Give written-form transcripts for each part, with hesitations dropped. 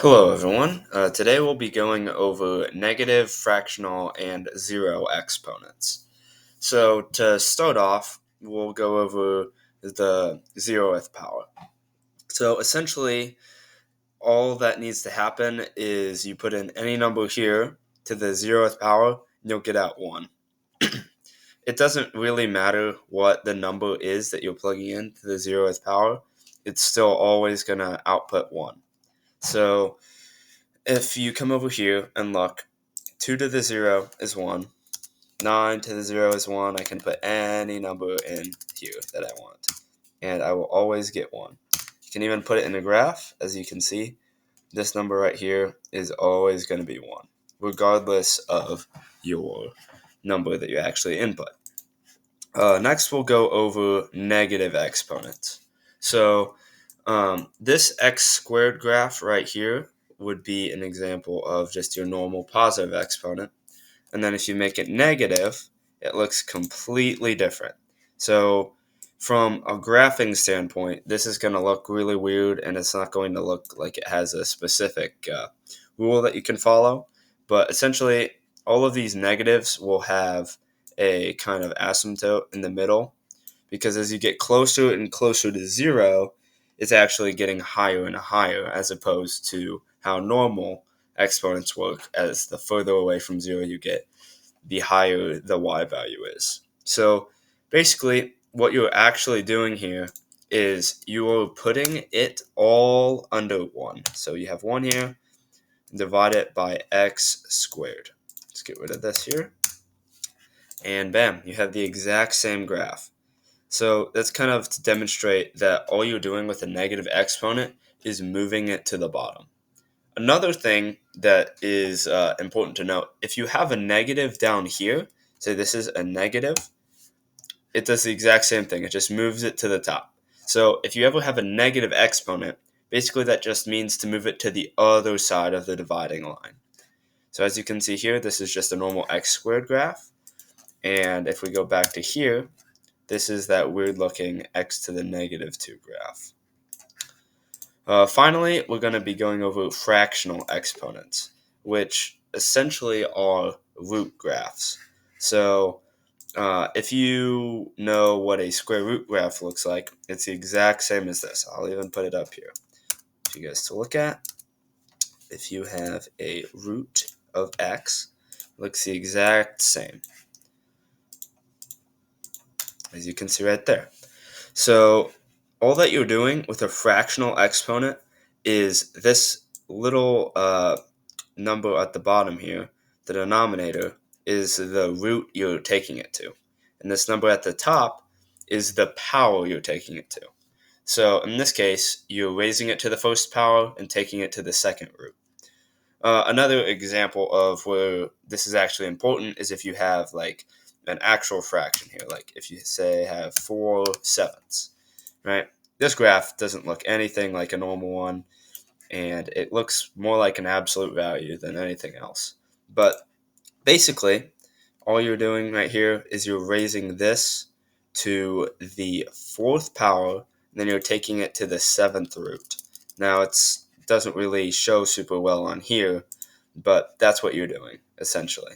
Hello everyone. Today we'll be going over negative, fractional, and zero exponents. So to start off, we'll go over the zeroth power. So essentially, all that needs to happen is you put in any number here to the zeroth power, and you'll get out 1. It doesn't really matter what the number is that you're plugging in to the zeroth power. It's still always going to output 1. So if you come over here and look, 2 to the 0 is 1, 9 to the 0 is 1. I can put any number in here that I want, and I will always get 1. You can even put it in a graph. As you can see, this number right here is always going to be 1, regardless of your number that you actually input. Next, we'll go over negative exponents. So this x squared graph right here would be an example of just your normal positive exponent. And then if you make it negative, it looks completely different. So from a graphing standpoint, this is going to look really weird, and it's not going to look like it has a specific rule that you can follow. But essentially, all of these negatives will have a kind of asymptote in the middle, because as you get closer and closer to 0, it's actually getting higher and higher, as opposed to how normal exponents work. As the further away from 0 you get, the higher the y value is. So basically, what you're actually doing here is you're putting it all under 1. So you have 1 here, and divide it by x squared. Let's get rid of this here. And bam, you have the exact same graph. So that's kind of to demonstrate that all you're doing with a negative exponent is moving it to the bottom. Another thing that is important to note, if you have a negative down here, say this is a negative, it does the exact same thing. It just moves it to the top. So if you ever have a negative exponent, basically that just means to move it to the other side of the dividing line. So as you can see here, this is just a normal x squared graph. And if we go back to here, this is that weird looking x to the negative 2 graph. Finally, we're going to be going over fractional exponents, which essentially are root graphs. So if you know what a square root graph looks like, it's the exact same as this. I'll even put it up here for you guys to look at. If you have a root of x, it looks the exact same, as you can see right there. So all that you're doing with a fractional exponent is this little number at the bottom here, the denominator, is the root you're taking it to. And this number at the top is the power you're taking it to. So in this case, you're raising it to the first power and taking it to the second root. Another example of where this is actually important is if you have like an actual fraction here, like if you say have 4/7, right? This graph doesn't look anything like a normal one, and it looks more like an absolute value than anything else. But basically, all you're doing right here is you're raising this to the 4th power, and then you're taking it to the 7th root. Now, it doesn't really show super well on here, but that's what you're doing, essentially.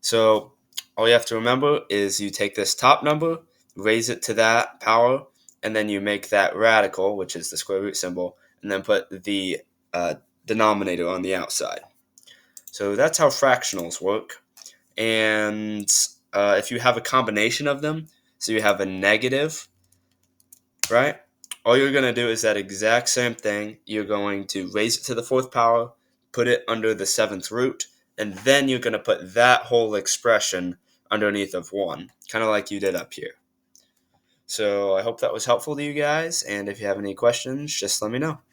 So all you have to remember is you take this top number, raise it to that power, and then you make that radical, which is the square root symbol, and then put the denominator on the outside. So that's how fractionals work. And if you have a combination of them, so you have a negative, right? All you're going to do is that exact same thing. You're going to raise it to the 4th power, put it under the 7th root, and then you're going to put that whole expression underneath of 1, kind of like you did up here. So I hope that was helpful to you guys, and if you have any questions, just let me know.